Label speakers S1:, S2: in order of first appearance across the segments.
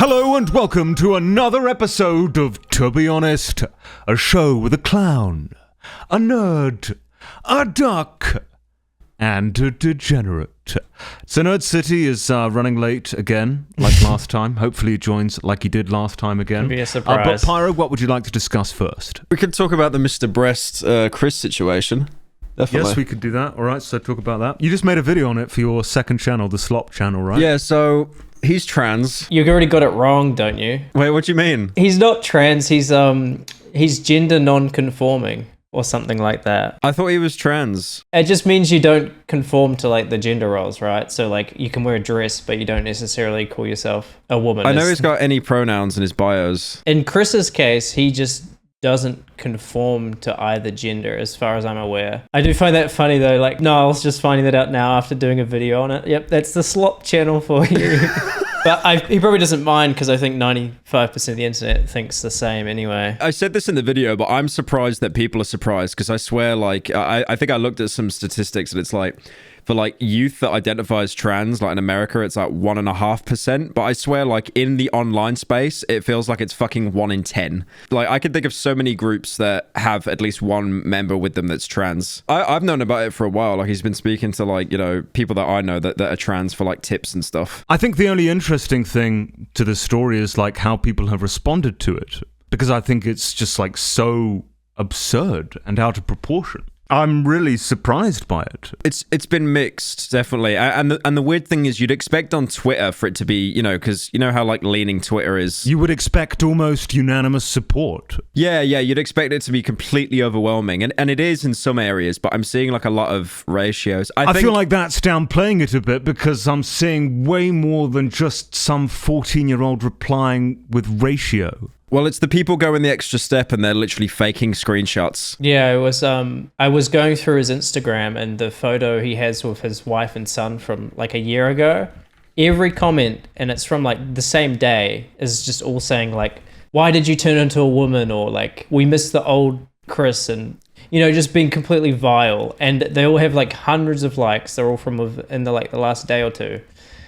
S1: Hello and welcome to another episode of To Be Honest, a show with a clown, a nerd, a duck, and a degenerate. So Nerd City is running late again, like last time. Hopefully he joins like he did last time again.
S2: It'll be a surprise.
S1: But Pyro, what would you like to discuss first?
S3: We could talk about the Mr. Breast Chris situation. Definitely.
S1: Yes, we could do that. All right, so talk about that. You just made a video on it for your second channel, the Slop channel, right?
S3: Yeah, so he's trans.
S2: You already got it wrong, don't you?
S3: Wait, what do you mean?
S2: He's not trans. He's gender non-conforming or something like that.
S3: I thought he was trans.
S2: It just means you don't conform to like the gender roles, right? So like you can wear a dress, but you don't necessarily call yourself a woman.
S3: I know he's got any pronouns in his bios.
S2: In Chris's case, he just doesn't conform to either gender as far as I'm aware. I do find that funny though, like Niall's just finding that out now after doing a video on it. Yep, that's the Slop channel for you. But he probably doesn't mind because I think 95% of the internet thinks the same anyway.
S3: I said this in the video, but I'm surprised that people are surprised because I swear, like, I think I looked at some statistics and it's like, for like youth that identifies trans, like in America, it's like 1.5%. But I swear, like in the online space, it feels like it's fucking 1 in 10. Like I can think of so many groups that have at least one member with them that's trans. I've known about it for a while. Like he's been speaking to like, you know, people that I know that are trans for like tips and stuff.
S1: I think the only interesting thing to this story is like how people have responded to it. Because I think it's just like so absurd and out of proportion. I'm really surprised by it.
S3: It's been mixed, definitely. And the weird thing is you'd expect on Twitter for it to be, you know, because you know how like leaning Twitter is.
S1: You would expect almost unanimous support.
S3: Yeah, you'd expect it to be completely overwhelming. And it is in some areas, but I'm seeing like a lot of ratios. I
S1: feel like that's downplaying it a bit because I'm seeing way more than just some 14-year-old replying with ratio.
S3: Well, it's the people going the extra step and they're literally faking screenshots.
S2: Yeah, it was. I was going through his Instagram and the photo he has with his wife and son from like a year ago. Every comment, and it's from like the same day, is just all saying like, "Why did you turn into a woman?" or like, "We miss the old Chris," and you know, just being completely vile. And they all have like hundreds of likes. They're all from within the like the last day or two.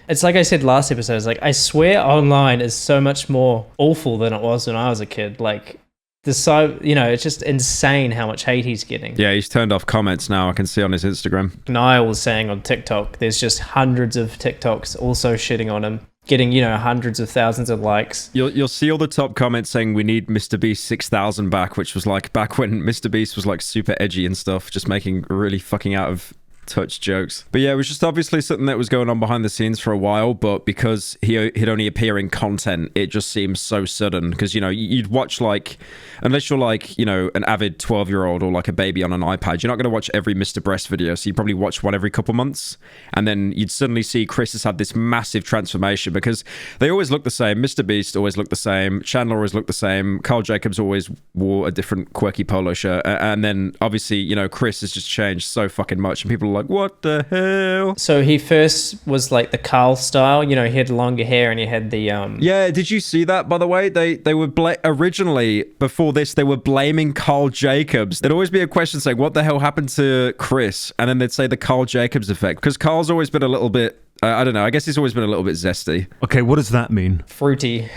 S2: It's like I said last episode, it's like, I swear online is so much more awful than it was when I was a kid. Like, you know, it's just insane how much hate he's getting.
S3: Yeah, he's turned off comments now. I can see on his Instagram.
S2: Niall was saying on TikTok, there's just hundreds of TikToks also shitting on him, getting, you know, hundreds of thousands of likes.
S3: You'll see all the top comments saying we need Mr. Beast 6,000 back, which was like back when Mr. Beast was like super edgy and stuff, just making really fucking out of touch jokes. But yeah, it was just obviously something that was going on behind the scenes for a while, but because he'd only appear in content, it just seems so sudden. Because, you know, you'd watch like, unless you're like, you know, an avid 12-year-old or like a baby on an iPad, you're not going to watch every Mr. Breast video, so you probably watch one every couple months, and then you'd suddenly see Chris has had this massive transformation because they always look the same. Mr. Beast always looked the same, Chandler always looked the same, Carl Jacobs always wore a different quirky polo shirt, and then obviously, you know, Chris has just changed so fucking much, and people are like, what the hell?
S2: So he first was like the Carl style, you know, he had longer hair and he had the
S3: Yeah, did you see that, by the way? They were originally, before this, they were blaming Carl Jacobs. There'd always be a question saying, what the hell happened to Chris? And then they'd say the Carl Jacobs effect, because Carl's always been a little bit, I don't know, I guess he's always been a little bit zesty.
S1: Okay, what does that mean?
S2: Fruity.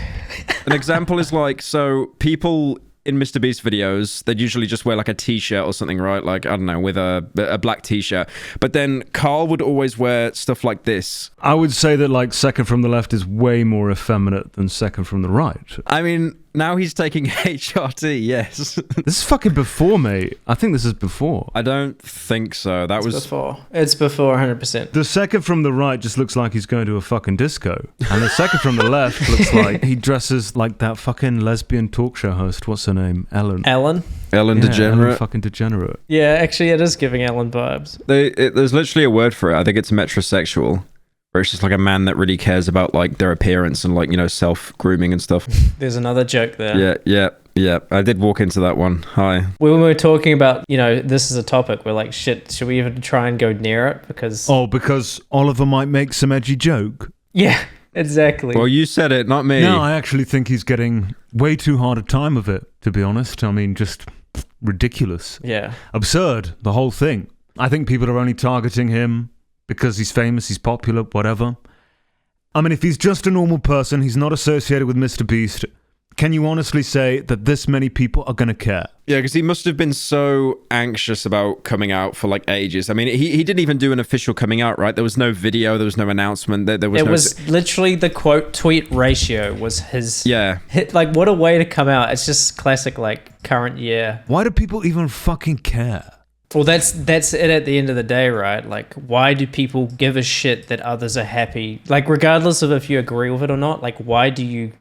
S3: An example is like, so people in Mr. Beast videos, they'd usually just wear like a t-shirt or something, right? Like, I don't know, with a black t-shirt. But then Carl would always wear stuff like this.
S1: I would say that like Second from the Left is way more effeminate than Second from the Right.
S3: I mean, now he's taking HRT, yes.
S1: This is fucking before, mate. I think this is before.
S3: I don't think so. That was
S2: before. It's before 100%.
S1: The Second from the Right just looks like he's going to a fucking disco. And the Second from the Left looks like he dresses like that fucking lesbian talk show host. What's her name? Ellen.
S2: Ellen
S3: Degenerate.
S1: Ellen fucking Degenerate.
S2: Yeah, actually it is giving Ellen vibes.
S3: There's literally a word for it. I think it's metrosexual. Where it's just like a man that really cares about like their appearance and like, you know, self-grooming and stuff.
S2: There's another joke there.
S3: Yeah. I did walk into that one. Hi.
S2: When we were talking about, you know, this is a topic, we're like, shit, should we even try and go near it? Because
S1: Oliver might make some edgy joke.
S2: Yeah, exactly.
S3: Well, you said it, not me.
S1: No, I actually think he's getting way too hard a time of it, to be honest. I mean, just ridiculous.
S2: Yeah.
S1: Absurd, the whole thing. I think people are only targeting him because he's famous, he's popular, whatever. I mean, if he's just a normal person, he's not associated with Mr. Beast, can you honestly say that this many people are going to care?
S3: Yeah, because he must have been so anxious about coming out for like ages. I mean, he didn't even do an official coming out, right? There was no video, there was no announcement. There was
S2: it was literally the quote tweet ratio was his hit. Like, what a way to come out. It's just classic, like, current year.
S1: Why do people even fucking care?
S2: Well, that's it at the end of the day, right? Like, why do people give a shit that others are happy? Like, regardless of if you agree with it or not, like, why do you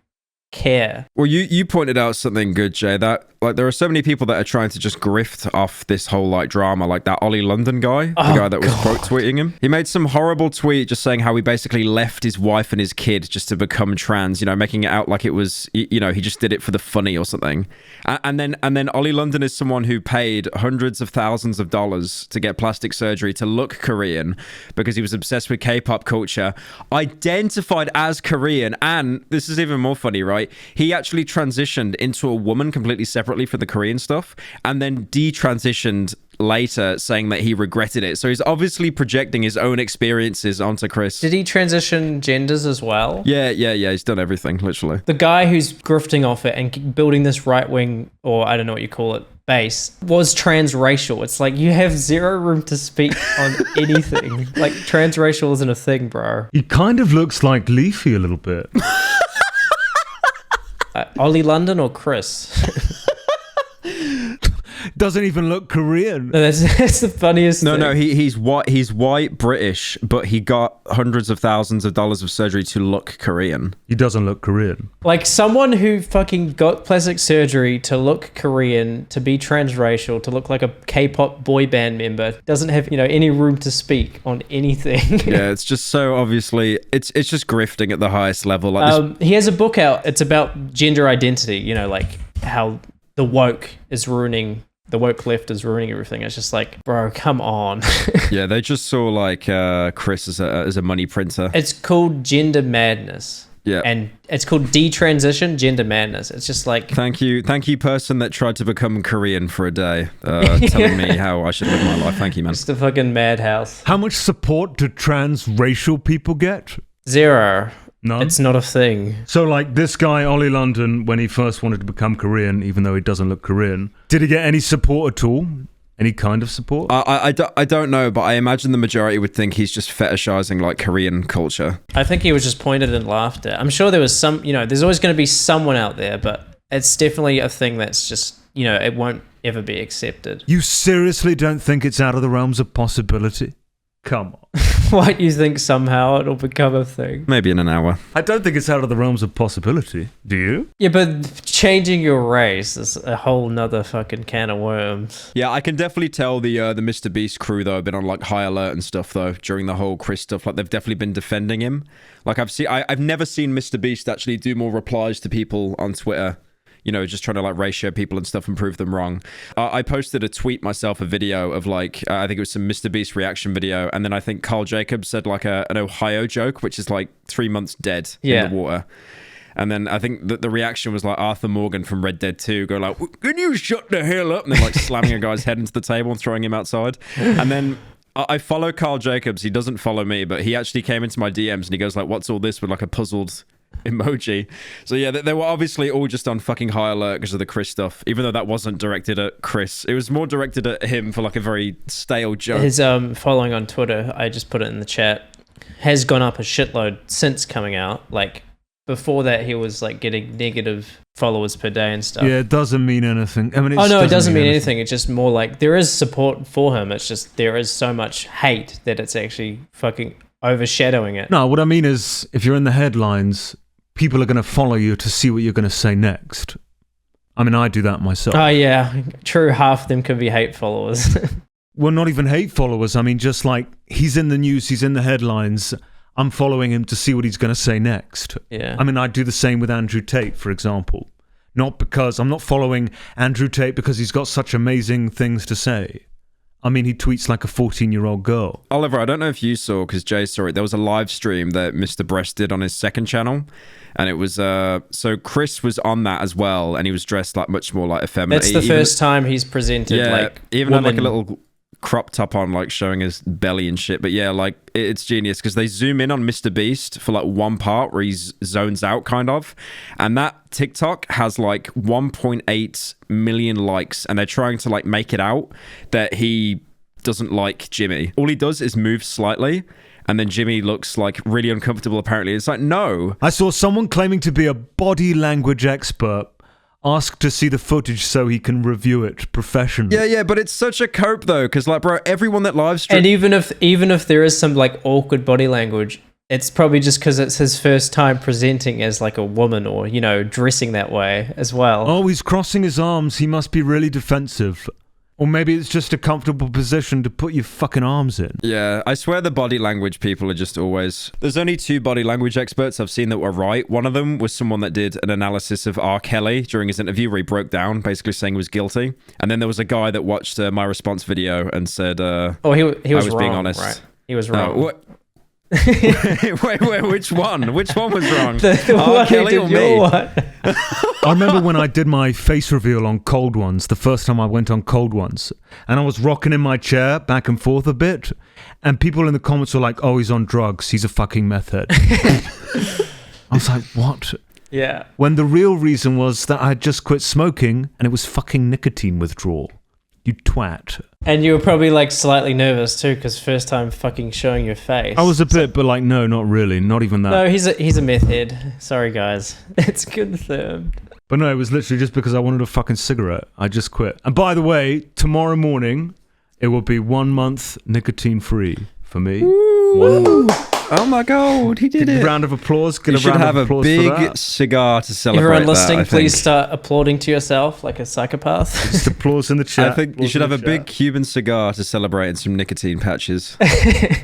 S2: care?
S3: Well, you pointed out something good, Jay, that like there are so many people that are trying to just grift off this whole like drama, like that Ollie London guy, the guy that was quote tweeting him. He made some horrible tweet just saying how he basically left his wife and his kid just to become trans, you know, making it out like it was, you know, he just did it for the funny or something. And then Ollie London is someone who paid hundreds of thousands of dollars to get plastic surgery to look Korean because he was obsessed with K-pop culture, identified as Korean, and this is even more funny, right? He actually transitioned into a woman completely separately for the Korean stuff and then detransitioned later saying that he regretted it. So he's obviously projecting his own experiences onto Chris.
S2: Did he transition genders as well?
S3: Yeah. He's done everything, literally.
S2: The guy who's grifting off it and building this right-wing, or I don't know what you call it, base, was transracial. It's like you have zero room to speak on anything. Like, transracial isn't a thing, bro.
S1: He kind of looks like Leafy a little bit.
S2: Ollie London or Chris?
S1: Doesn't even look Korean.
S2: No, that's the funniest thing.
S3: No, he's white British, but he got hundreds of thousands of dollars of surgery to look Korean.
S1: He doesn't look Korean.
S2: Like, someone who fucking got plastic surgery to look Korean, to be transracial, to look like a K-pop boy band member, doesn't have, you know, any room to speak on anything.
S3: Yeah, it's just so obviously, it's just grifting at the highest level. Like
S2: he has a book out. It's about gender identity, you know, like how the woke left is ruining everything. It's just like, bro, come on.
S3: Yeah, they just saw like Chris as a money printer.
S2: It's called Gender Madness.
S3: Yeah.
S2: And it's called Detransition Gender Madness. It's just like...
S3: Thank you, person that tried to become Korean for a day, telling me how I should live my life. Thank you, man.
S2: Just a fucking madhouse.
S1: How much support do transracial people get?
S2: Zero.
S1: None?
S2: It's not a thing.
S1: So, like, this guy, Ollie London, when he first wanted to become Korean, even though he doesn't look Korean, did he get any support at all? Any kind of support?
S3: I don't know, but I imagine the majority would think he's just fetishizing, like, Korean culture.
S2: I think he was just pointed and laughed at. I'm sure there was some, you know, there's always going to be someone out there, but it's definitely a thing that's just, you know, it won't ever be accepted.
S1: You seriously don't think it's out of the realms of possibility? Come on.
S2: What, you think somehow it'll become a thing?
S3: Maybe in an hour.
S1: I don't think it's out of the realms of possibility. Do you?
S2: Yeah, but changing your race is a whole nother fucking can of worms.
S3: Yeah, I can definitely tell the Mr. Beast crew, though, have been on, like, high alert and stuff, though, during the whole Chris stuff. Like, they've definitely been defending him. Like, I've never seen Mr. Beast actually do more replies to people on Twitter, you know, just trying to like ratio people and stuff and prove them wrong. I posted a tweet myself, a video of like, I think it was some Mr. Beast reaction video. And then I think Carl Jacobs said like an Ohio joke, which is like 3 months dead in the water. And then I think that the reaction was like Arthur Morgan from Red Dead 2 go like, can you shut the hell up? And then like slamming a guy's head into the table and throwing him outside. And then I follow Carl Jacobs. He doesn't follow me, but he actually came into my DMs and he goes like, what's all this, with like a puzzled emoji. So yeah, they were obviously all just on fucking high alert because of the Chris stuff, even though that wasn't directed at Chris. It was more directed at him for like a very stale joke.
S2: His following on Twitter, I just put it in the chat, has gone up a shitload since coming out. Like, before that, he was like getting negative followers per day and stuff.
S1: Yeah, it doesn't mean anything. I mean,
S2: it doesn't mean anything. It's just more like there is support for him. It's just there is so much hate that it's actually fucking overshadowing it.
S1: No, what I mean is, if you're in the headlines, people are going to follow you to see what you're going to say next. I mean, I do that myself.
S2: Oh, yeah. True, half of them could be hate followers.
S1: Well, not even hate followers. I mean, just like, he's in the news, he's in the headlines. I'm following him to see what he's going to say next.
S2: Yeah.
S1: I mean, I do the same with Andrew Tate, for example. Not because I'm not following Andrew Tate because he's got such amazing things to say. I mean, he tweets like a 14-year-old girl.
S3: Oliver, I don't know if you saw, because Jay saw it, there was a live stream that Mr. Breast did on his second channel. And it was, so Chris was on that as well, and he was dressed like much more like effeminate.
S2: That's the first time he's presented like
S3: even had like a little crop top on, like showing his belly and shit. But yeah, like it's genius because they zoom in on Mr. Beast for like one part where he zones out kind of, and that TikTok has like 1.8 million likes, and they're trying to like make it out that he doesn't like Jimmy. All he does is move slightly, and then Jimmy looks like really uncomfortable apparently. It's like, no.
S1: I saw someone claiming to be a body language expert ask to see the footage so he can review it professionally.
S3: Yeah, but it's such a cope though, because like, bro, everyone that live streams...
S2: And even if there is some like awkward body language, it's probably just because it's his first time presenting as like a woman, or, you know, dressing that way as well.
S1: Oh, he's crossing his arms. He must be really defensive. Or maybe it's just a comfortable position to put your fucking arms in.
S3: Yeah, I swear the body language people are just always... There's only 2 body language experts I've seen that were right. One of them was someone that did an analysis of R. Kelly during his interview where he broke down, basically saying he was guilty. And then there was a guy that watched my response video and said...
S2: he was wrong,
S3: being honest.
S2: Right? He was wrong.
S3: What? wait, which one? Which one was wrong?
S2: the
S3: R. Kelly or me?
S1: I remember when I did my face reveal on Cold Ones, the first time I went on Cold Ones, and I was rocking in my chair back and forth a bit, and people in the comments were like, oh, he's on drugs, he's a fucking meth head. I was like, what?
S2: Yeah.
S1: When the real reason was that I had just quit smoking, and it was fucking nicotine withdrawal. You twat.
S2: And you were probably like slightly nervous too, because first time fucking showing your face.
S1: I was a bit, but like, no, not really, not even that.
S2: No, he's a meth head. Sorry, guys. It's confirmed.
S1: But no, it was literally just because I wanted a fucking cigarette. I just quit. And by the way, tomorrow morning, it will be 1 month nicotine free for me.
S3: Ooh.
S1: 1 month.
S3: Oh my god, he did it.
S1: Round of applause.
S3: You should have a big cigar to celebrate.
S2: Everyone listening,
S3: that,
S2: please start applauding to yourself like a psychopath.
S1: Just applause in the chat.
S3: I think you should have a big Cuban cigar to celebrate and some nicotine patches.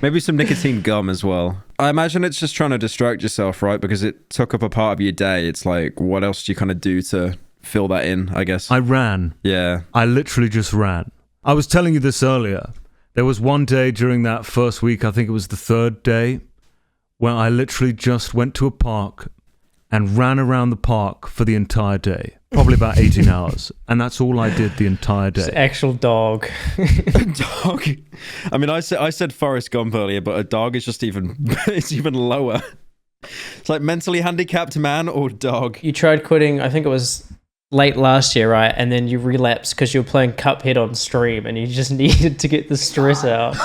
S3: Maybe some nicotine gum as well. I imagine it's just trying to distract yourself, right? Because it took up a part of your day. It's like, what else do you kind of do to fill that in, I guess?
S1: I ran.
S3: Yeah.
S1: I literally just ran. I was telling you this earlier. There was one day during that first week, I think it was the 3rd day, where I literally just went to a park and ran around the park for the entire day. Probably about 18 hours. And that's all I did the entire day.
S2: It's actual dog.
S3: A dog. I mean, I said Forrest Gump earlier, but a dog is just it's even lower. It's like mentally handicapped man or dog.
S2: You tried quitting, I think it was late last year, right? And then you relapsed because you were playing Cuphead on stream and you just needed to get the stress out.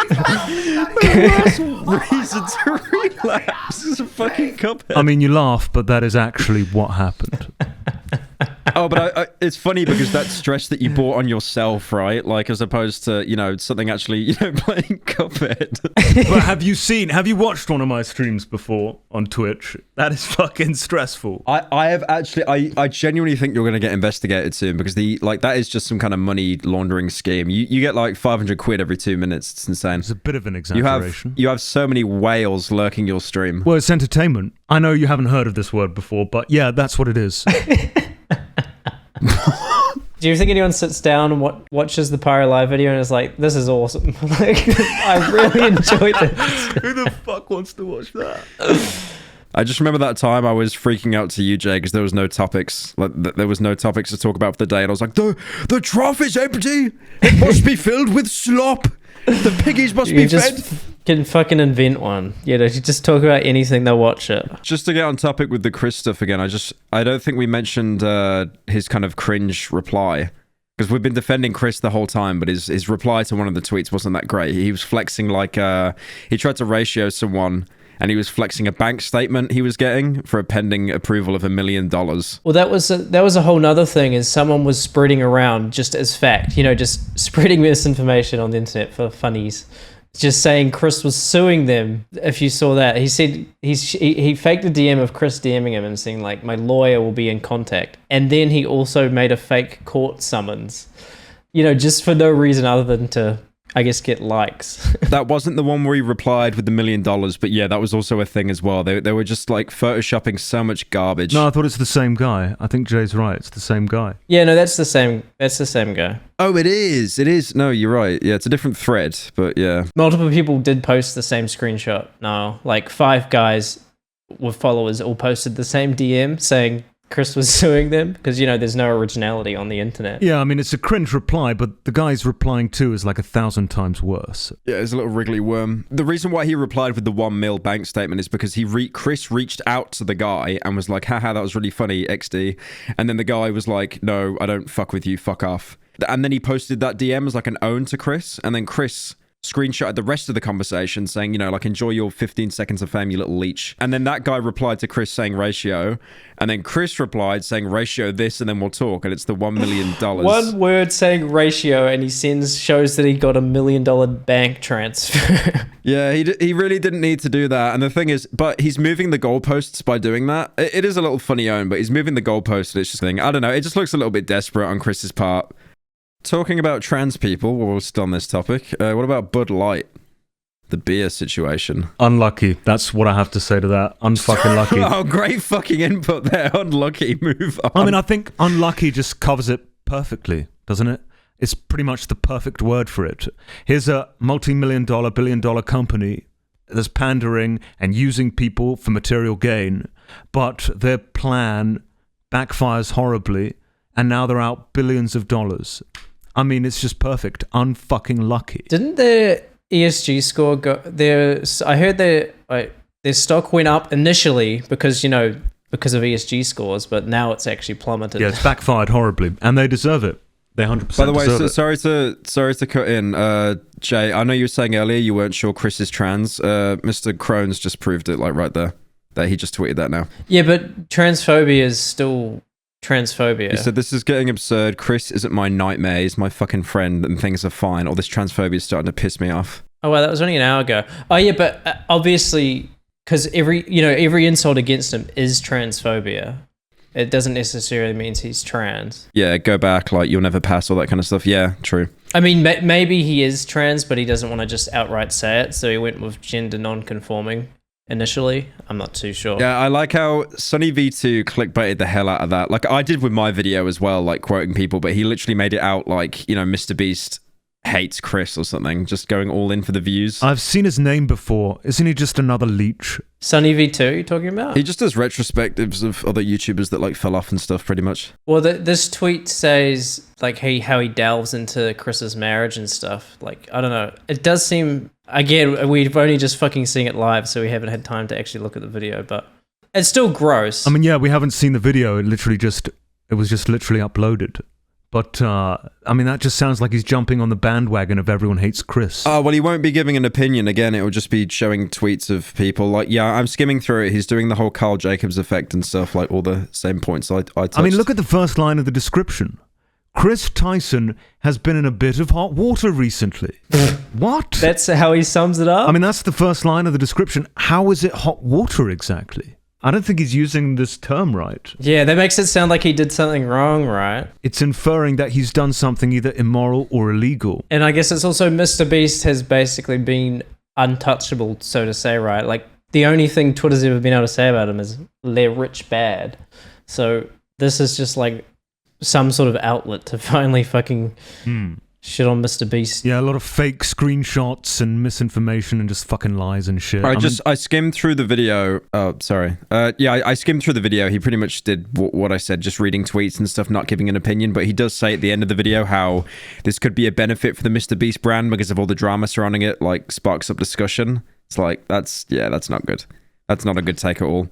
S3: The worst reason to relapse is a fucking Cuphead.
S1: I mean, you laugh, but that is actually what happened.
S3: Oh, but it's funny because that stress that you brought on yourself, right? Like, as opposed to, you know, something actually, you know, playing Cuphead.
S1: But have you watched one of my streams before on Twitch? That is fucking stressful.
S3: I have actually, I genuinely think you're going to get investigated soon because that is just some kind of money laundering scheme. You get like 500 quid every 2 minutes. It's insane.
S1: It's a bit of an exaggeration.
S3: You have so many whales lurking your stream.
S1: Well, it's entertainment. I know you haven't heard of this word before, but yeah, that's what it is.
S2: Do you think anyone sits down and watches the Pyro Live video and is like, this is awesome? Like, I really enjoyed this.
S1: Who the fuck wants to watch that?
S3: I just remember that time I was freaking out to you, Jay, because there was no topics. Like, there was no topics to talk about for the day, and I was like, the trough is empty. It must be filled with slop. The piggies must be fed.
S2: Can fucking invent one. You know, you just talk about anything, they'll watch it.
S3: Just to get on topic with the Chris stuff again, I don't think we mentioned his kind of cringe reply. Because we've been defending Chris the whole time, but his reply to one of the tweets wasn't that great. He was flexing like, he tried to ratio someone, and he was flexing a bank statement he was getting for a pending approval of $1 million.
S2: Well, that was a whole nother thing, is someone was spreading around just as fact, you know, just spreading misinformation on the internet for funnies. Just saying Chris was suing them. If you saw that, he said he faked a DM of Chris DMing him and saying like, my lawyer will be in contact. And then he also made a fake court summons, you know, just for no reason other than to, I guess, get likes.
S3: That wasn't the one where he replied with $1 million, but yeah, that was also a thing as well. They were just like photoshopping so much garbage.
S1: No, I thought it's the same guy. I think Jay's right. It's the same guy.
S2: Yeah, no, that's the same guy.
S3: Oh, it is. It is. No, you're right. Yeah, it's a different thread, but yeah.
S2: Multiple people did post the same screenshot. No, like 5 guys with followers all posted the same DM saying Chris was suing them because, you know, there's no originality on the internet.
S1: Yeah, I mean, it's a cringe reply, but the guy's replying too is like 1,000 times worse.
S3: Yeah, it's a little wriggly worm. The reason why he replied with the 1 mil bank statement is because Chris reached out to the guy and was like, haha, that was really funny, XD. And then the guy was like, no, I don't fuck with you, fuck off. And then he posted that DM as like an own to Chris. And then Chris screenshotted the rest of the conversation saying, you know, like, enjoy your 15 seconds of fame, you little leech. And then that guy replied to Chris saying ratio. And then Chris replied saying ratio this and then we'll talk. And it's the $1 million.
S2: One word saying ratio and he shows that he got $1 million bank transfer.
S3: Yeah, he really didn't need to do that. And the thing is, but he's moving the goalposts by doing that. It is a little funny own, but he's moving the goalposts and it's just thing. I don't know. It just looks a little bit desperate on Chris's part. Talking about trans people, while we're still on this topic, what about Bud Light? The beer situation.
S1: Unlucky. That's what I have to say to that. Unfucking lucky.
S3: Oh, great fucking input there. Unlucky. Move on.
S1: I mean, I think unlucky just covers it perfectly, doesn't it? It's pretty much the perfect word for it. Here's a multi-million dollar, billion-dollar company that's pandering and using people for material gain, but their plan backfires horribly, and now they're out billions of dollars. I mean, it's just perfect. Unfucking lucky.
S2: Didn't their ESG score go there? I heard their stock went up initially because of ESG scores, but now it's actually plummeted.
S1: Yeah, it's backfired horribly, and they deserve it. They 100%
S3: By the way,
S1: deserve it.
S3: sorry to cut in, Jay. I know you were saying earlier you weren't sure Chris is trans. Mr. Crohn's just proved it, like right there. That he just tweeted that now.
S2: Yeah, but transphobia is still transphobia.
S3: He said, this is getting absurd. Chris isn't my nightmare. He's my fucking friend and things are fine. All this transphobia is starting to piss me off.
S2: Oh, wow, that was only an hour ago. Oh, yeah, but obviously, because every insult against him is transphobia. It doesn't necessarily mean he's trans.
S3: Yeah, go back, like, you'll never pass, all that kind of stuff. Yeah, true.
S2: I mean, maybe he is trans, but he doesn't want to just outright say it, so he went with gender non-conforming. Initially, I'm not too sure.
S3: Yeah, I like how Sonny V2 clickbaited the hell out of that. Like I did with my video as well, like quoting people, but he literally made it out like, you know, Mr. Beast hates Chris or something, just going all in for the views.
S1: I've seen his name before. Isn't he just another leech?
S2: Sonny V2, you talking about?
S3: He just does retrospectives of other YouTubers that like fell off and stuff, pretty much.
S2: Well, this tweet says like how he delves into Chris's marriage and stuff. Like, I don't know. It does seem... Again, we've only just fucking seen it live, so we haven't had time to actually look at the video, but it's still gross.
S1: I mean, yeah, we haven't seen the video. It was just literally uploaded. But, I mean, that just sounds like he's jumping on the bandwagon of everyone hates Chris.
S3: Oh, well, he won't be giving an opinion. Again, it will just be showing tweets of people. Like, yeah, I'm skimming through it. He's doing the whole Carl Jacobs effect and stuff, like all the same points I touched.
S1: I mean, look at the first line of the description. Chris Tyson has been in a bit of hot water recently. What?
S2: That's how he sums it up?
S1: I mean, that's the first line of the description. How is it hot water exactly? I don't think he's using this term right.
S2: Yeah, that makes it sound like he did something wrong, right?
S1: It's inferring that he's done something either immoral or illegal.
S2: And I guess it's also Mr. Beast has basically been untouchable, so to say, right? Like, the only thing Twitter's ever been able to say about him is they're rich bad. So this is just like some sort of outlet to finally fucking shit on Mr. Beast.
S1: Yeah, a lot of fake screenshots and misinformation and just fucking lies and shit.
S3: I skimmed through the video. Oh, sorry. I skimmed through the video. He pretty much did what I said, just reading tweets and stuff, not giving an opinion. But he does say at the end of the video how this could be a benefit for the Mr. Beast brand because of all the drama surrounding it, like sparks up discussion. It's like, that's not good. That's not a good take at all.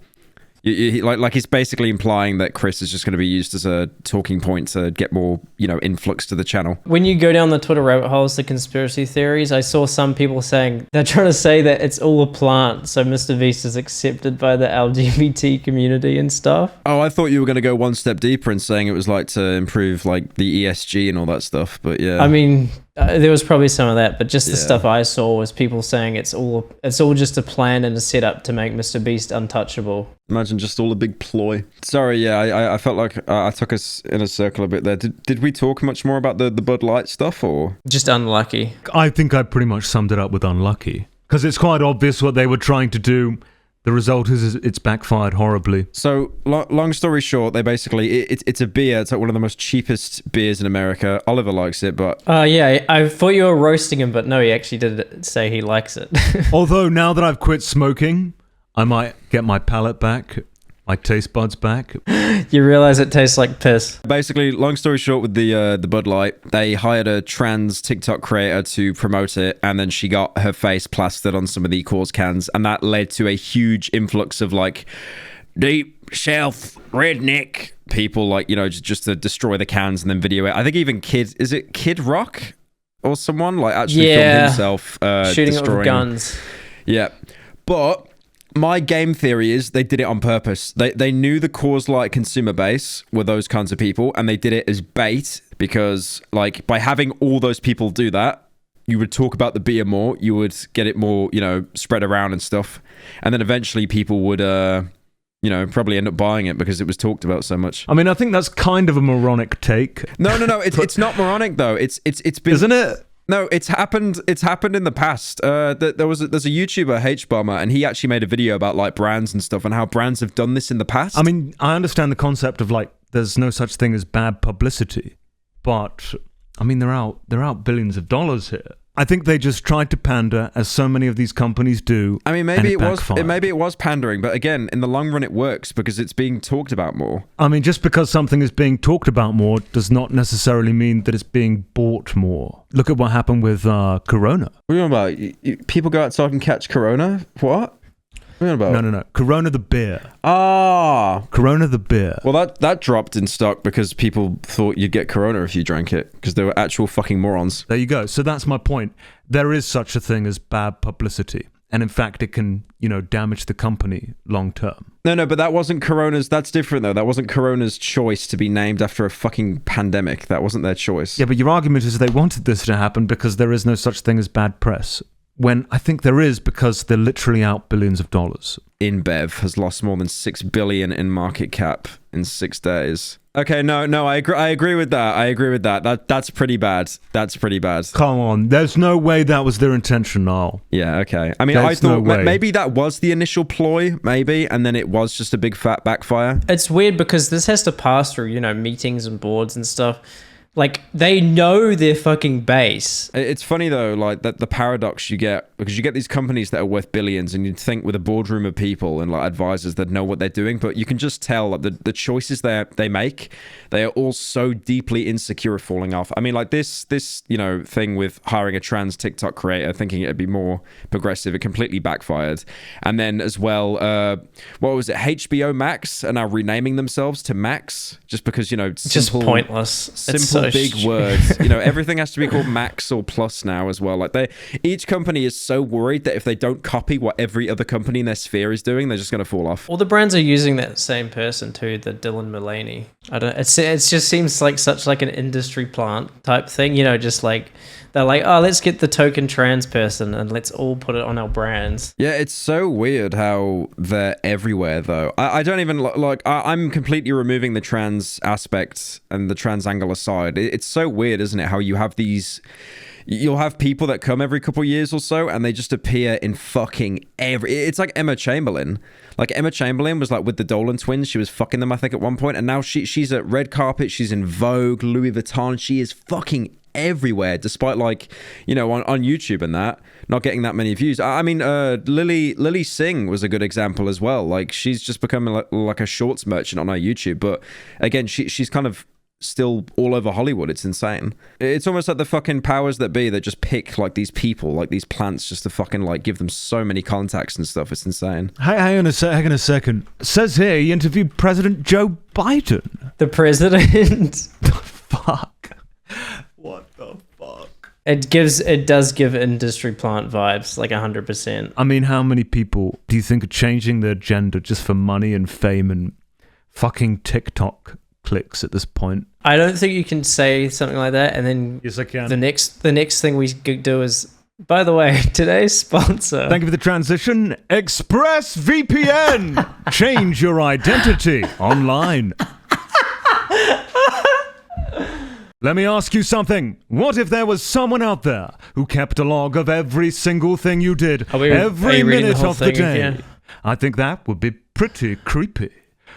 S3: Like he's basically implying that Chris is just going to be used as a talking point to get more, you know, influx to the channel.
S2: When you go down the Twitter rabbit holes, the conspiracy theories, I saw some people saying they're trying to say that it's all a plant, so Mr. Beast is accepted by the LGBT community and stuff.
S3: Oh, I thought you were going to go one step deeper and saying it was like to improve like the ESG and all that stuff, but yeah.
S2: I mean, there was probably some of that, but just the stuff I saw was people saying it's all just a plan and a setup to make Mr. Beast untouchable.
S3: Imagine just all a big ploy. Sorry, yeah, I felt like I took us in a circle a bit there. Did we talk much more about the Bud Light stuff or?
S2: Just unlucky.
S1: I think I pretty much summed it up with unlucky. Because it's quite obvious what they were trying to do. The result is it's backfired horribly.
S3: So, long story short, they basically... It's a beer. It's like one of the most cheapest beers in America. Oliver likes it, but...
S2: Yeah, I thought you were roasting him, but no, he actually did say he likes it.
S1: Although, now that I've quit smoking, I might get my palate back. My taste buds back.
S2: You realize it tastes like piss.
S3: Basically, long story short, with the Bud Light, they hired a trans TikTok creator to promote it, and then she got her face plastered on some of the Coors cans, and that led to a huge influx of like deep south redneck people, like, you know, just to destroy the cans and then video it. I think even Kid Rock or someone like actually filmed himself
S2: shooting
S3: destroying
S2: it with guns.
S3: Yeah, but my game theory is they did it on purpose. They knew the Coors Light consumer base were those kinds of people, and they did it as bait because, like, by having all those people do that, you would talk about the beer more, you would get it more, you know, spread around and stuff, and then eventually people would, you know, probably end up buying it because it was talked about so much.
S1: I mean, I think that's kind of a moronic take.
S3: No, it's not moronic though. It's been,
S1: isn't it?
S3: No, it's happened in the past. There's a YouTuber, H-Bomber, and he actually made a video about like brands and stuff and how brands have done this in the past.
S1: I mean, I understand the concept of like there's no such thing as bad publicity, but I mean they're out billions of dollars here. I think they just tried to pander, as so many of these companies do.
S3: I mean, maybe it was pandering, but again, in the long run, it works because it's being talked about more.
S1: I mean, just because something is being talked about more does not necessarily mean that it's being bought more. Look at what happened with Corona.
S3: What are you talking about? People go outside and catch Corona? What? What are you talking about?
S1: No. Corona the beer.
S3: Ah.
S1: Corona the beer.
S3: Well, that dropped in stock because people thought you'd get Corona if you drank it because they were actual fucking morons.
S1: There you go. So that's my point. There is such a thing as bad publicity. And in fact, it can, you know, damage the company long term.
S3: No, but that wasn't Corona's. That's different, though. That wasn't Corona's choice to be named after a fucking pandemic. That wasn't their choice.
S1: Yeah, but your argument is they wanted this to happen because there is no such thing as bad press. When I think there is, because they're literally out billions of dollars.
S3: InBev has lost more than $6 billion in market cap in 6 days. Okay, no, I agree with that. That's pretty bad. That's pretty bad.
S1: Come on, there's no way that was their intention, Niall.
S3: Yeah, okay. I mean, I thought maybe that was the initial ploy, maybe, and then it was just a big fat backfire.
S2: It's weird because this has to pass through, you know, meetings and boards and stuff. Like, they know their fucking base.
S3: It's funny, though, like, that the paradox you get, because you get these companies that are worth billions, and you'd think with a boardroom of people and, like, advisors that know what they're doing, but you can just tell, like, the choices they make, they are all so deeply insecure of falling off. I mean, like, this you know, thing with hiring a trans TikTok creator, thinking it'd be more progressive, it completely backfired. And then, as well, what was it, HBO Max are now renaming themselves to Max, just because, you know,
S2: just pointless.
S3: Simple big words. You know, everything has to be called Max or Plus now as well. Like, each company is so worried that if they don't copy what every other company in their sphere is doing, they're just going to fall off.
S2: All the brands are using that same person too, the Dylan Mullaney. I don't. It just seems like such like an industry plant type thing. You know, just like they're like, oh, let's get the token trans person and let's all put it on our brands.
S3: Yeah, it's so weird how they're everywhere though. I don't even like. I'm completely removing the trans aspect and the trans angle aside. It's so weird, isn't it? How you have these. You'll have people that come every couple years or so, and they just appear in fucking every. It's like Emma Chamberlain. Like, Emma Chamberlain was like with the Dolan twins. She was fucking them, I think, at one point, and now she's at red carpet. She's in Vogue, Louis Vuitton. She is fucking everywhere, despite, like, you know, on YouTube and that, not getting that many views. I mean, Lily Singh was a good example as well. Like, she's just become like a shorts merchant on her YouTube, but again, she's kind of still all over Hollywood. It's insane. It's almost like the fucking powers that be that just pick like these people, like these plants, just to fucking like give them so many contacts and stuff. It's insane.
S1: Hang on a second. It says here he interviewed President Joe Biden.
S2: The president.
S1: The fuck? What the fuck?
S2: It does give industry plant vibes, like 100%.
S1: I mean, how many people do you think are changing their gender just for money and fame and fucking TikTok clicks at this point?
S2: I don't think you can say something like that and then
S1: yes, I can.
S2: The next thing we do is, by the way, today's sponsor.
S1: Thank you for the transition. ExpressVPN. Change your identity online. Let me ask you something. What if there was someone out there who kept a log of every single thing you did every minute of the day? Again? I think that would be pretty creepy.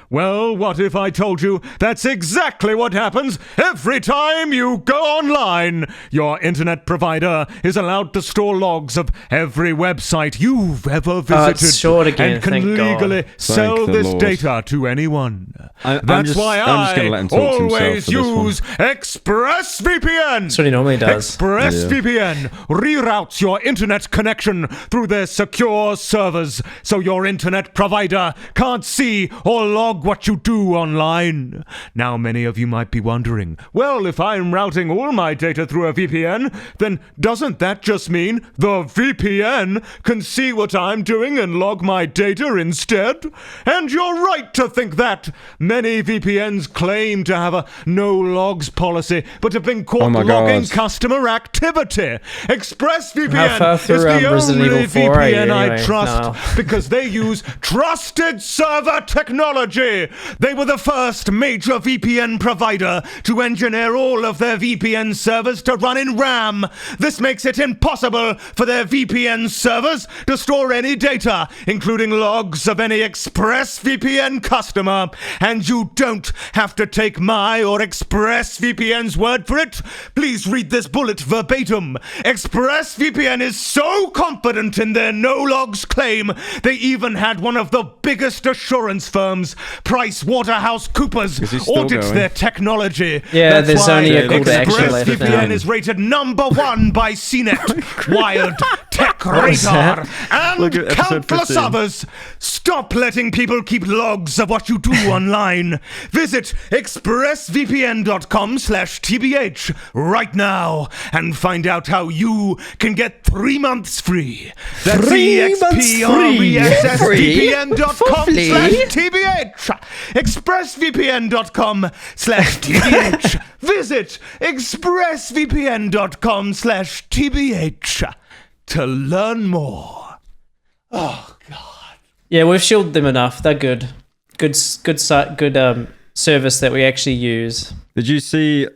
S1: Well, what if I told you that's exactly what happens every time you go online? Your internet provider is allowed to store logs of every website you've ever visited
S2: it's short again,
S1: and can
S2: thank
S1: legally
S2: God.
S1: sell
S3: Thank the
S1: this
S3: Lord.
S1: data to anyone.
S3: I'm
S1: That's
S3: just
S1: why
S3: gonna let
S1: I
S3: him talk to himself
S1: always
S3: for this one.
S1: use ExpressVPN.
S2: That's what he normally does.
S1: ExpressVPN reroutes your internet connection through their secure servers so your internet provider can't see or log what you do online. Now, many of you might be wondering, well, if I'm routing all my data through a VPN, then doesn't that just mean the VPN can see what I'm doing and log my data instead? And you're right to think that. Many VPNs claim to have a no logs policy, but have been caught
S3: my
S1: logging
S3: God.
S1: customer activity.
S2: How
S1: ExpressVPN
S2: far
S1: is
S2: through,
S1: the
S2: Resident
S1: only
S2: Evil 4 are you
S1: VPN I
S2: anyway?
S1: trust
S2: No.
S1: because they use trusted server technology. They were the first major VPN provider to engineer all of their VPN servers to run in RAM. This makes it impossible for their VPN servers to store any data, including logs of any ExpressVPN customer. And you don't have to take my or ExpressVPN's word for it. Please read this bullet verbatim. ExpressVPN is so confident in their no-logs claim, they even had one of the biggest assurance firms, PricewaterhouseCoopers,
S3: Is he still
S1: audit
S3: going?
S1: their technology.
S2: Yeah,
S1: That's
S2: there's
S1: why
S2: only
S3: a call to action left
S1: ExpressVPN
S2: now.
S1: is rated number 1 by CNET, Wired, Tech
S2: is
S1: Radar,
S2: that?
S3: Look
S1: and
S3: at episode
S1: countless
S3: 15.
S1: others. Stop letting people keep logs of what you do online. Visit expressvpn.com/tbh right now and find out how you can get 3 months free. That's
S2: 3 months free.
S1: expressvpn.com/tbh. expressvpn.com/tbh. Visit expressvpn.com/tbh to learn more. Oh, God.
S2: Yeah, we've shielded them enough. They're good. Good service that we actually use.
S3: Did you see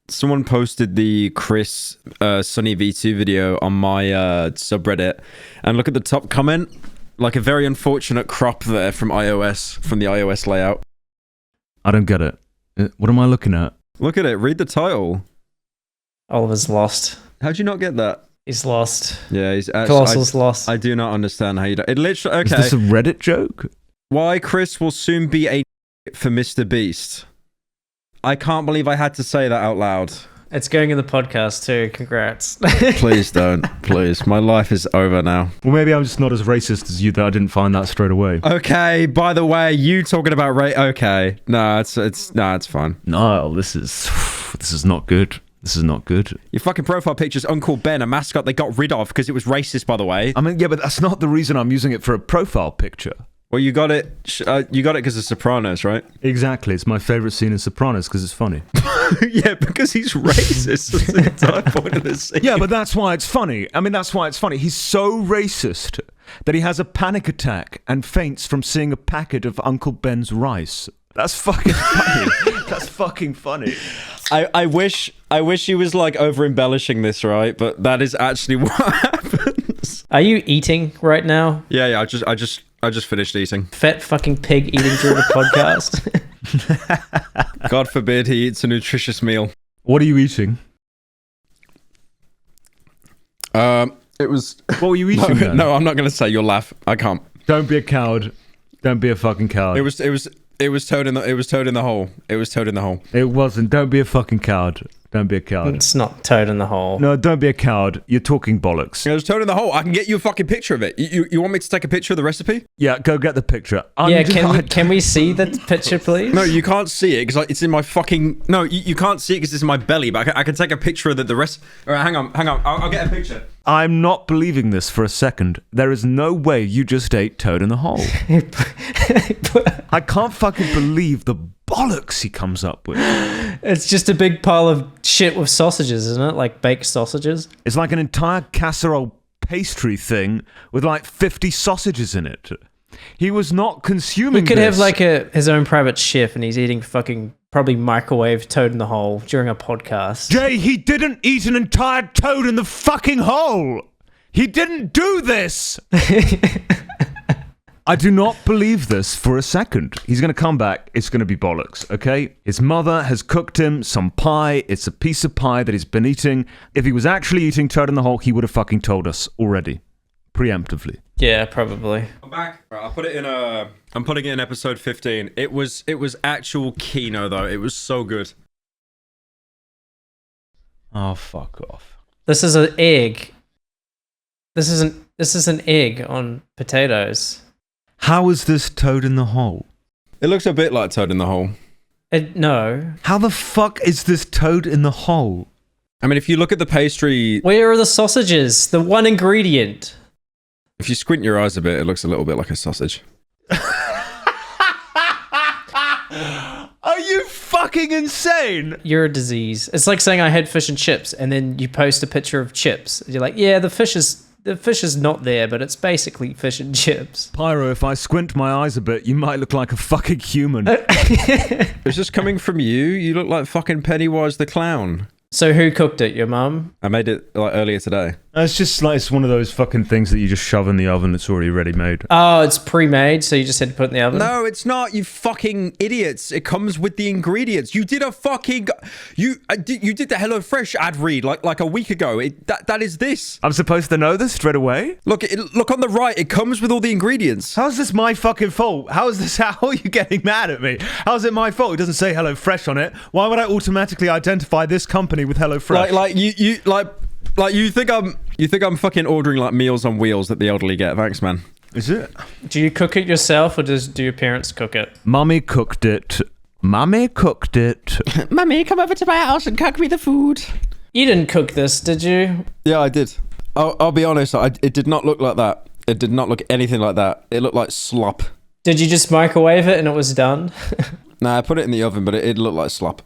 S3: someone posted the Chris Sunny V2 video on my subreddit, and look at the top comment, like a very unfortunate crop there from the iOS layout.
S1: I don't get it. What am I looking at?
S3: Look at it, read the title.
S2: Oliver's lost.
S3: How'd you not get that?
S2: He's lost.
S3: Yeah, he's actually,
S2: Colossal's lost.
S3: I do not understand how you do it. Literally, okay.
S1: Is this a Reddit joke?
S3: Why Chris will soon be a for Mr. Beast. I can't believe I had to say that out loud.
S2: It's going in the podcast too. Congrats.
S3: Please don't. Please. My life is over now.
S1: Well, maybe I'm just not as racist as you that I didn't find that straight away.
S3: Okay, by the way, you talking about okay. No, it's fine.
S1: No, this is not good. This is not good.
S3: Your fucking profile picture's Uncle Ben, a mascot they got rid of because it was racist, by the way.
S1: I mean, yeah, but that's not the reason I'm using it for a profile picture.
S3: Well, you got it because of Sopranos, right?
S1: Exactly. It's my favorite scene in Sopranos because it's funny.
S3: Yeah, because he's racist. That's the entire point of this scene.
S1: Yeah, but that's why it's funny. I mean, that's why it's funny. He's so racist that he has a panic attack and faints from seeing a packet of Uncle Ben's rice. That's fucking funny. That's fucking funny.
S3: I wish he was like over embellishing this, right? But that is actually what happens.
S2: Are you eating right now?
S3: Yeah. I just finished eating.
S2: Fat fucking pig eating during the podcast.
S3: God forbid he eats a nutritious meal.
S1: What are you eating?
S3: It was.
S1: What were you eating then?
S3: No, I'm not gonna say. You'll laugh. I can't.
S1: Don't be a coward. Don't be a fucking coward.
S3: It was toad in the hole. It was toad in the hole.
S1: It wasn't. Don't be a fucking coward. Don't be a coward.
S2: It's not toad in the hole.
S1: No, don't be a coward. You're talking bollocks.
S3: It was toad in the hole. I can get you a fucking picture of it. You want me to take a picture of the recipe?
S1: Yeah, go get the picture.
S2: Yeah, can we see the picture, please?
S3: No, you can't see it because it's in my fucking. No, you can't see it because it's in my belly. But I can take a picture of the rest. All right, hang on. I'll get a picture.
S1: I'm not believing this for a second. There is no way you just ate toad in the hole. I can't fucking believe the bollocks he comes up with.
S2: It's just a big pile of shit with sausages, isn't it? Like baked sausages.
S1: It's like an entire casserole pastry thing with like 50 sausages in it. He was not consuming
S2: He could
S1: this.
S2: have like his own private chef and he's eating fucking probably microwave toad in the hole during a podcast.
S1: Jay, he didn't eat an entire toad in the fucking hole. He didn't do this. I do not believe this for a second. He's going to come back. It's going to be bollocks, okay? His mother has cooked him some pie. It's a piece of pie that he's been eating. If he was actually eating Toad in the Hole, he would have fucking told us already. Preemptively.
S2: Yeah, probably.
S3: I'm back. Right, I'll put it in I'm putting it in episode 15. It was actual Kino though. It was so good.
S1: Oh, fuck off.
S2: This is an egg. This is an egg on potatoes.
S1: How is this Toad in the Hole?
S3: It looks a bit like Toad in the Hole.
S2: No.
S1: How the fuck is this Toad in the Hole?
S3: I mean, if you look at the pastry...
S2: Where are the sausages? The one ingredient.
S3: If you squint your eyes a bit, it looks a little bit like a sausage.
S1: Are you fucking insane?
S2: You're a disease. It's like saying I had fish and chips, and then you post a picture of chips. You're like, yeah, the fish is not there, but it's basically fish and chips.
S1: Pyro, if I squint my eyes a bit, you might look like a fucking human.
S3: It's just coming from you. You look like fucking Pennywise the Clown.
S2: So who cooked it? Your mum?
S3: I made it like earlier today.
S1: It's just like, it's one of those fucking things that you just shove in the oven that's already ready made.
S2: Oh, it's pre-made, so you just had to put it in the oven?
S3: No, it's not, you fucking idiots. It comes with the ingredients. You did a fucking... You did the HelloFresh ad read like a week ago. That is this.
S1: I'm supposed to know this straight away?
S3: Look, look on the right. It comes with all the ingredients.
S1: How's this my fucking fault? How are you getting mad at me? How's it my fault? It doesn't say HelloFresh on it. Why would I automatically identify this company with HelloFresh?
S3: You think I'm fucking ordering like Meals on Wheels that the elderly get. Thanks, man.
S1: Is it?
S2: Do you cook it yourself, or do your parents cook it?
S1: Mummy cooked it. Mummy, come over to my house and cook me the food.
S2: You didn't cook this, did you?
S3: Yeah, I did. I'll be honest. It did not look like that. It did not look anything like that. It looked like slop.
S2: Did you just microwave it and it was done?
S3: Nah, I put it in the oven, but it looked like slop.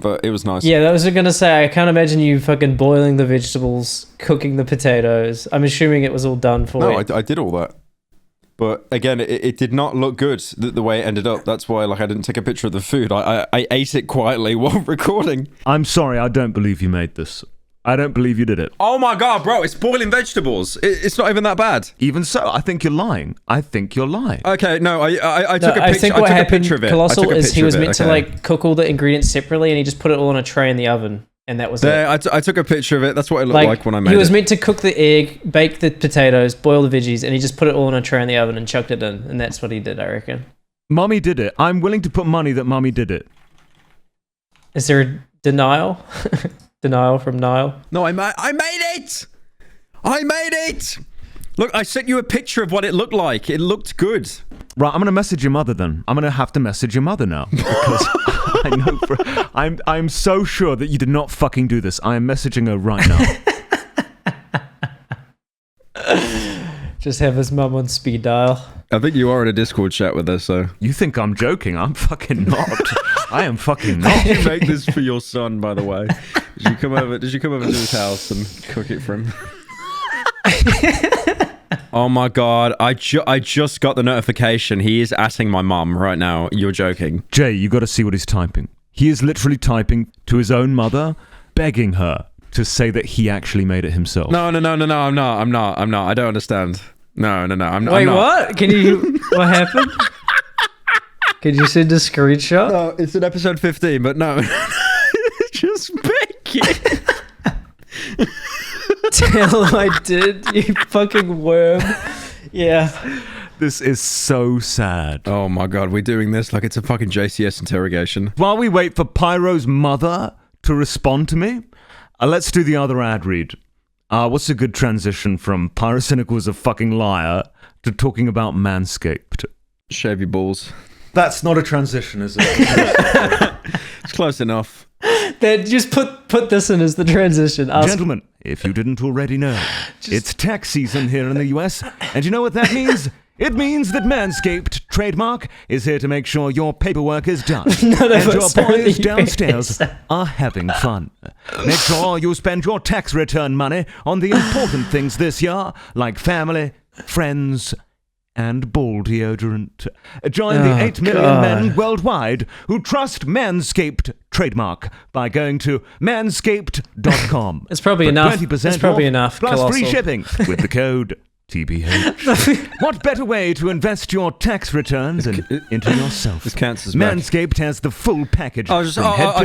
S3: But it was nice.
S2: Yeah, that was what I was gonna say. I can't imagine you fucking boiling the vegetables, cooking the potatoes. I'm assuming it was all done for you.
S3: No, I did all that. But again, it did not look good the way it ended up. That's why I didn't take a picture of the food. I ate it quietly while recording.
S1: I'm sorry, I don't believe you made this. I don't believe you did it.
S3: Oh my god, bro, it's boiling vegetables. It's not even that bad.
S1: Even so, I think you're lying.
S3: Okay, no, I took a picture.
S2: I think what happened,
S3: of it.
S2: Colossal, is he was meant to like cook all the ingredients separately, and he just put it all on a tray in the oven, and that was it.
S3: I took a picture of it. That's what it looked like when I made it.
S2: He was meant to cook the egg, bake the potatoes, boil the veggies, and he just put it all on a tray in the oven and chucked it in, and that's what he did, I reckon.
S1: Mummy did it. I'm willing to put money that Mummy did it.
S2: Is there a denial? Denial from Niall?
S3: No, I made it! I made it! Look, I sent you a picture of what it looked like. It looked good.
S1: Right, I'm going to message your mother then. I'm going to have to message your mother now. Because I know I'm so sure that you did not fucking do this. I am messaging her right
S2: now. Just have his mum on speed dial.
S3: I think you are in a Discord chat with her, so...
S1: You think I'm joking? I'm fucking not. I am fucking not.
S3: Did you make this for your son, by the way? Did you come over to his house and cook it for him? Oh my god, I just got the notification. He is atting my mum right now. You're joking.
S1: Jay, you got to see what he's typing. He is literally typing to his own mother, begging her to say that he actually made it himself.
S3: No, I'm not. I don't understand. No, I'm not.
S2: Wait, what? Can you... What happened? Can you send a screenshot?
S3: No, it's in episode 15, but no. Just begging.
S2: Tell him I did, you fucking worm. Yeah.
S1: This is so sad.
S3: Oh my god, we're doing this like it's a fucking JCS interrogation.
S1: While we wait for Pyro's mother to respond to me, let's do the other ad read. What's a good transition from Pyrocynical is a fucking liar to talking about Manscaped?
S3: Shave your balls.
S1: That's not a transition, is it?
S3: It's close enough.
S2: Then just put this in as the transition.
S1: Gentlemen, if you didn't already know, it's tax season here in the US, and you know what that means? It means that Manscaped trademark is here to make sure your paperwork is done and your boys downstairs are having fun. Make sure you spend your tax return money on the important things this year, like family, friends, and ball deodorant. Join the 8 million men worldwide who trust Manscaped trademark by going to manscaped.com.
S2: It's probably enough.
S1: 20%
S2: it's probably
S1: off,
S2: enough.
S1: Plus
S2: Colossal.
S1: free shipping with the code TBH. What better way to invest your tax returns into yourself?
S3: This cancers back.
S1: Manscaped has the full package.
S3: I'll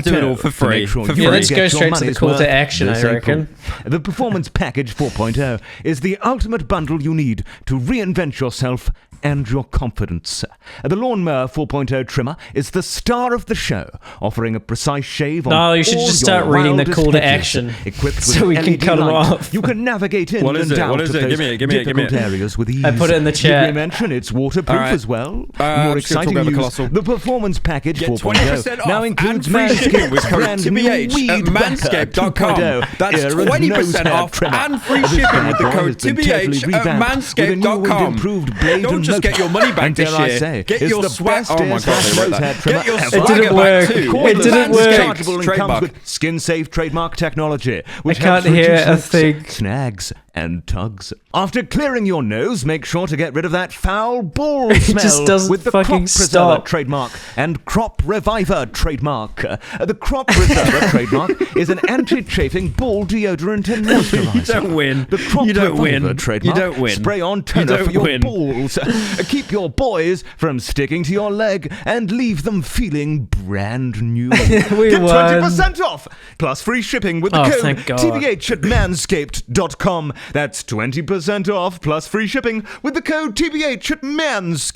S3: do it all for free.
S2: Yeah, let's go straight to the call to action, I reckon.
S1: The Performance Package 4.0 is the ultimate bundle you need to reinvent yourself and your confidence. The Lawnmower 4.0 trimmer is the star of the show, offering a precise shave on
S2: No, you should
S1: all
S2: just
S1: your
S2: start reading the
S1: wildest
S2: call to
S1: edges.
S2: action
S1: Equipped with
S2: so we can
S1: LED
S2: cut 'em
S1: light,
S2: off.
S1: You can navigate in
S3: What is
S1: and
S3: it?
S1: out
S3: What is
S1: of
S3: it?
S1: those
S3: Give me it.
S1: difficult areas with ease.
S2: I put it in the
S1: Did
S2: chat.
S1: we mention it's waterproof
S3: All right.
S1: as well? More
S3: I'm just gonna
S1: exciting
S3: talk about the
S1: news.
S3: Colossal.
S1: The Performance Package
S3: Get
S1: 4.0
S3: 20%
S1: now
S3: off
S1: includes
S3: and free shipping with
S1: Manscaped's
S3: code
S1: brand new
S3: TBH
S1: Weed
S3: at
S1: Whacker
S3: manscaped.com.
S1: 2.0
S3: That's
S1: ear and
S3: 20%
S1: nose hair
S3: off
S1: trimmer.
S3: and free
S1: This
S3: shipping
S1: bad
S3: with the
S1: boy
S3: code
S1: has been
S3: TBH
S1: totally
S3: at
S1: revamped with a new and
S3: manscaped.com.
S1: improved blade
S3: Don't
S1: and
S3: just get your money back
S1: and
S3: this
S1: dare I
S3: year.
S1: say,
S3: Get
S1: it's
S3: your
S1: the
S3: swag.
S1: best
S3: Oh my god,
S1: ear/nose
S3: they wrote
S1: hair
S3: that.
S1: trimmer
S3: Get your
S1: ever.
S2: It didn't
S3: swagger
S2: work.
S3: back too.
S2: It didn't work.
S1: Rechargeable and comes
S3: Trademark.
S1: with skin-safe trademark technology, which
S2: I can't
S1: helps
S2: hear
S1: reduce
S2: a
S1: nicks,
S2: thing.
S1: snags, and tugs. After clearing your nose, make sure to get rid of that foul ball
S2: It
S1: smell
S2: just doesn't
S1: with the
S2: fucking
S1: Crop Preserver
S2: stop.
S1: trademark and Crop Reviver trademark. The Crop Preserver trademark is an anti-chafing ball deodorant and moisturizer.
S3: You don't win.
S1: The Crop
S3: You don't
S1: Reviver
S3: win.
S1: trademark
S3: You don't win.
S1: spray on
S3: You
S1: toner
S3: don't
S1: for your
S3: win.
S1: balls. Keep your boys from sticking to your leg and leave them feeling brand new.
S2: We
S1: Get
S2: won.
S1: 20% off plus free shipping with the
S2: Oh,
S1: code
S2: thank God.
S1: TBH at manscaped.com. That's 20% off plus free shipping with the code TBH at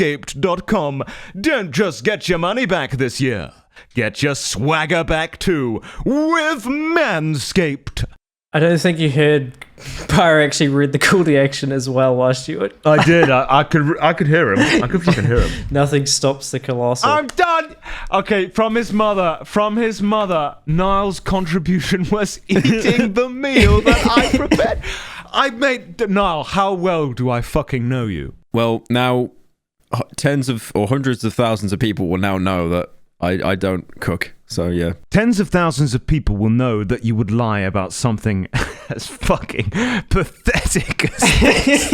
S1: manscaped.com. Don't just get your money back this year. Get your swagger back too with Manscaped.
S2: I don't think you heard Pyro actually read the call to action as well whilst you were.
S1: I did. I could hear him. I could fucking hear him.
S2: Nothing stops the Colossal.
S1: I'm done. Okay, from his mother, Niall's contribution was eating the meal that I prepared. I made Niall. How well do I fucking know you?
S3: Well, now tens of or hundreds of thousands of people will now know that I don't cook. So yeah.
S1: Tens of thousands of people will know that you would lie about something as fucking pathetic as this.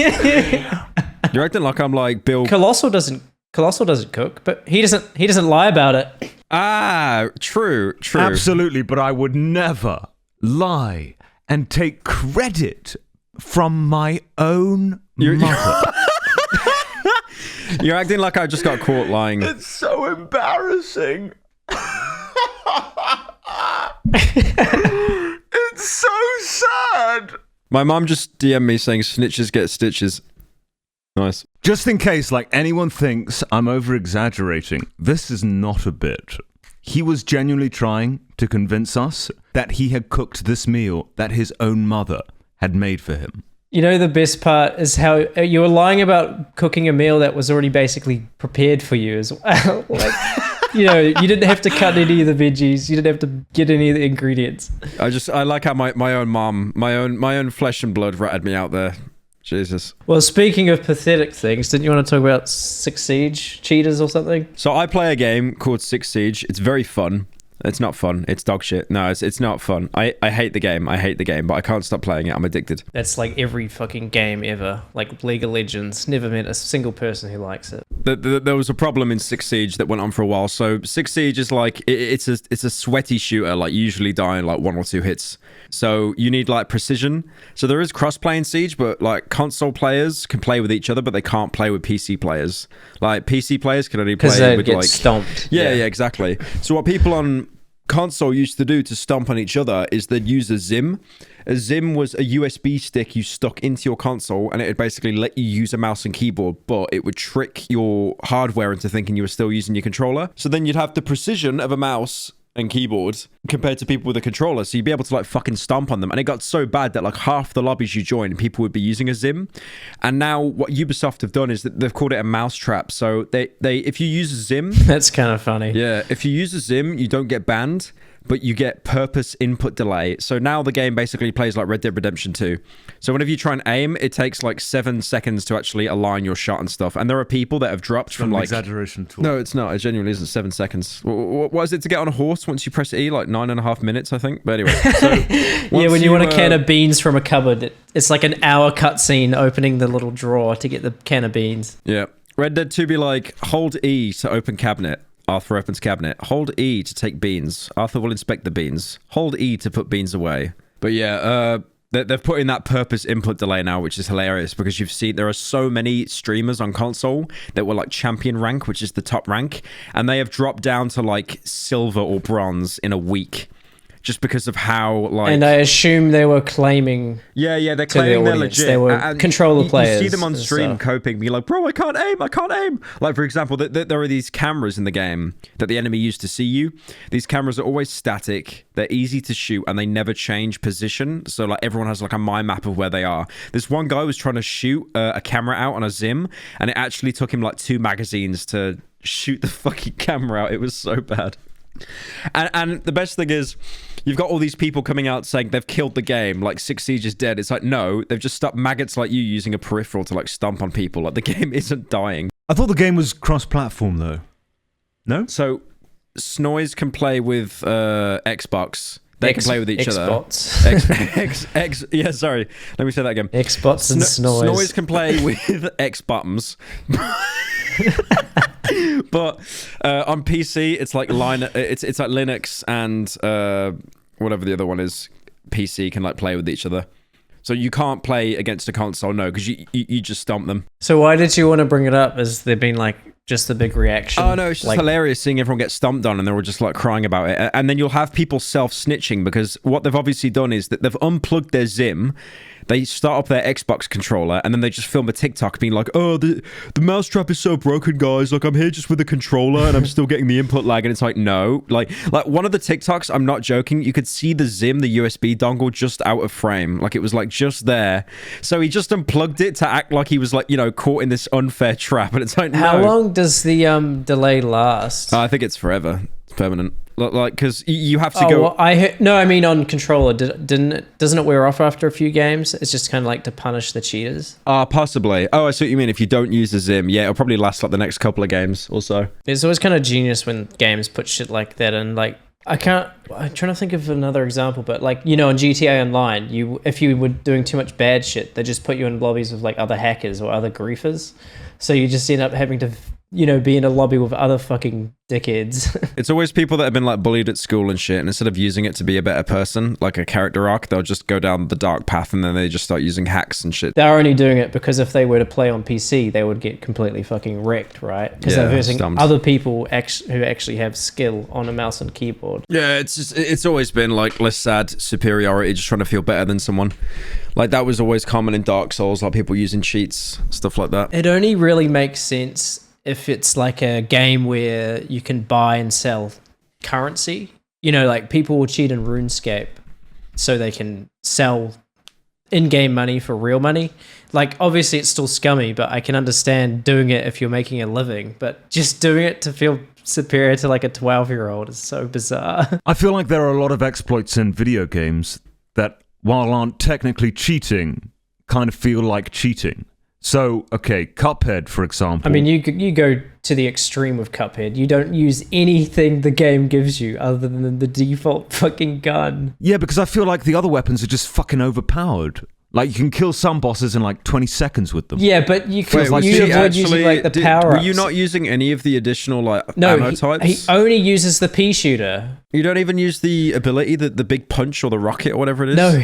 S3: You're acting like I'm like Bill.
S2: Colossal doesn't cook, but he doesn't lie about it.
S3: Ah, true.
S1: Absolutely, but I would never lie and take credit from my own mother.
S3: You're acting like I just got caught lying.
S1: It's so embarrassing. It's so sad.
S3: My mom just DM'd me saying snitches get stitches. Nice.
S1: Just in case, like, anyone thinks I'm over-exaggerating, this is not a bit. He was genuinely trying to convince us that he had cooked this meal that his own mother had made for him.
S2: You know, the best part is how you were lying about cooking a meal that was already basically prepared for you as well. Like, you know, you didn't have to cut any of the veggies. You didn't have to get any of the ingredients.
S3: I like how my own mom, my own flesh and blood ratted me out there. Jesus.
S2: Well, speaking of pathetic things, didn't you want to talk about Six Siege cheaters or something?
S3: So I play a game called Six Siege. It's very fun. It's not fun. It's dog shit. No, it's not fun. I hate the game. But I can't stop playing it. I'm addicted.
S2: That's like every fucking game ever. Like League of Legends. Never met a single person who likes it.
S3: There was a problem in Six Siege that went on for a while. So Six Siege is like it's a sweaty shooter. Like you usually die in like 1 or 2 hits. So you need like precision. So there is cross-play in Siege, but like console players can play with each other, but they can't play with PC players. Like PC players can only
S2: Because
S3: play
S2: they
S3: with
S2: get
S3: like
S2: stomped.
S3: yeah, exactly. So what people on console used to do to stomp on each other is they'd use a Zim. A Zim was a USB stick you stuck into your console, and it would basically let you use a mouse and keyboard, but it would trick your hardware into thinking you were still using your controller. So then you'd have the precision of a mouse and keyboard compared to people with a controller, so you'd be able to like fucking stomp on them. And it got so bad that like half the lobbies you join, people would be using a Zim. And now what Ubisoft have done is that they've called it a mousetrap. So they if you use a Zim,
S2: That's kind of funny.
S3: yeah, if you use a Zim, you don't get banned, but you get purpose input delay. So now the game basically plays like Red Dead Redemption 2. So whenever you try and aim, it takes like 7 seconds to actually align your shot and stuff. And there are people that have dropped from like
S1: exaggeration tool.
S3: no, it's not. It genuinely isn't 7 seconds. What is it to get on a horse once you press E? Like 9.5 minutes, I think. But anyway. So
S2: Yeah, when you want a can of beans from a cupboard, it's like an hour cutscene opening the little drawer to get the can of beans.
S3: yeah. Red Dead 2 be like, hold E to open cabinet. Arthur opens cabinet. Hold E to take beans. Arthur will inspect the beans. Hold E to put beans away. But yeah, They've put in that purpose input delay now, which is hilarious because you've seen there are so many streamers on console that were like champion rank, which is the top rank, and they have dropped down to like silver or bronze in a week. Just because of how, like...
S2: And I assume they were claiming...
S3: Yeah, they're claiming they're legit.
S2: They were controller players.
S3: You see them on stream coping, being like, bro, I can't aim. Like, for example, there are these cameras in the game that the enemy used to see you. These cameras are always static. They're easy to shoot, and they never change position. So, like, everyone has, like, a mind map of where they are. This one guy was trying to shoot a camera out on a Zim, and it actually took him, like, 2 magazines to shoot the fucking camera out. It was so bad. And the best thing is, you've got all these people coming out saying they've killed the game, like 6 Siege is dead. It's like, no, they've just stopped maggots like you using a peripheral to like stomp on people. Like the game isn't dying.
S1: I thought the game was cross-platform though. No?
S3: So Snoys can play with Xbox. They can play with each other. Yeah, sorry. Let me say that again.
S2: Xbox and Snoys.
S3: Snoys can play with X-Bottoms. But on PC, it's like it's like Linux and whatever the other one is. PC can like play with each other. So you can't play against a console, no, because you just stomp them.
S2: So why did you want to bring it up? Has there been like just a big reaction?
S3: Oh no, it's just
S2: like,
S3: hilarious seeing everyone get stomped on and they're all just like crying about it. And then you'll have people self-snitching because what they've obviously done is that they've unplugged their Zim. They start up their Xbox controller and then they just film a TikTok being like, oh, the mousetrap is so broken, guys. Like, I'm here just with a controller and I'm still getting the input lag. And it's like, no. Like one of the TikToks, I'm not joking, you could see the Zim, the USB dongle, just out of frame. Like, it was like just there. So he just unplugged it to act like he was like, you know, caught in this unfair trap. And it's like, no.
S2: How long does the delay last?
S3: I think it's forever. It's permanent. Like, because you have to go.
S2: Well, I mean on controller. Doesn't it wear off after a few games? It's just kind of like to punish the cheaters.
S3: Possibly. Oh, I see what you mean. If you don't use the Zim, yeah, it'll probably last like the next couple of games or so.
S2: It's always kind of genius when games put shit like that in. Like, I'm trying to think of another example, but like, you know, in GTA Online, if you were doing too much bad shit, they just put you in lobbies with like other hackers or other griefers. So you just end up having to, you know, be in a lobby with other fucking dickheads.
S3: It's always people that have been like bullied at school and shit, and instead of using it to be a better person, like a character arc, they'll just go down the dark path and then they just start using hacks and shit.
S2: They're only doing it because if they were to play on PC, they would get completely fucking wrecked, right? Because they're versing other people who actually have skill on a mouse and keyboard.
S3: Yeah, it's always been like less sad superiority, just trying to feel better than someone. Like that was always common in Dark Souls, like people using cheats, stuff like that.
S2: It only really makes sense if it's like a game where you can buy and sell currency. You know, like people will cheat in RuneScape so they can sell in-game money for real money. Like, obviously it's still scummy, but I can understand doing it if you're making a living. But just doing it to feel superior to like a 12-year-old is so bizarre.
S1: I feel like there are a lot of exploits in video games that, while aren't technically cheating, kind of feel like cheating. So, okay, Cuphead, for example.
S2: I mean, you go to the extreme with Cuphead. You don't use anything the game gives you other than the default fucking gun.
S1: Yeah, because I feel like the other weapons are just fucking overpowered. Like, you can kill some bosses in like 20 seconds with them.
S2: Yeah, but you can
S3: like,
S2: avoid using like the power-ups.
S3: Were you not using any of the additional like ammo types?
S2: He only uses the pea shooter.
S3: You don't even use the ability, the big punch or the rocket or whatever it is?
S2: No,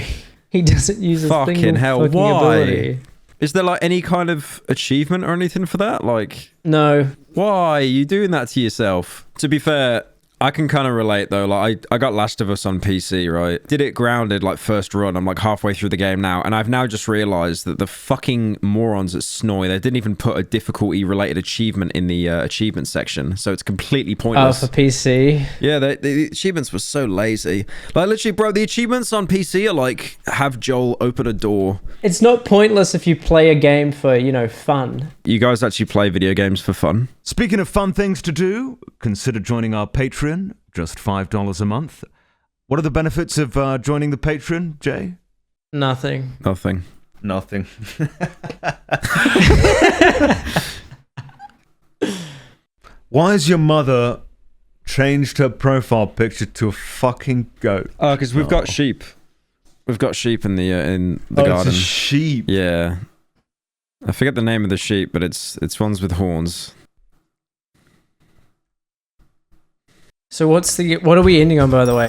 S2: he doesn't use a
S3: fucking hell,
S2: fucking
S3: why?
S2: ability.
S3: Is there like any kind of achievement or anything for that? Like,
S2: no.
S3: Why are you doing that to yourself? To be fair, I can kind of relate though. Like I got Last of Us on PC, right? Did it grounded like first run. I'm like halfway through the game now, and I've now just realized that the fucking morons at Snoy, they didn't even put a difficulty related achievement in the achievement section, so it's completely pointless.
S2: Oh, for PC?
S3: Yeah, the achievements were so lazy. Like literally, bro, the achievements on PC are like have Joel open a door.
S2: It's not pointless if you play a game for, you know, fun.
S3: You guys actually play video games for fun?
S1: Speaking of fun things to do, consider joining our Patreon, just $5 a month. What are the benefits of joining the Patreon, Jay?
S2: Nothing.
S1: Nothing. Why has your mother changed her profile picture to a fucking goat?
S3: Oh, because we've got sheep. We've got sheep in the garden.
S1: It's a sheep.
S3: Yeah. I forget the name of the sheep, but it's ones with horns.
S2: So what are we ending on, by the way?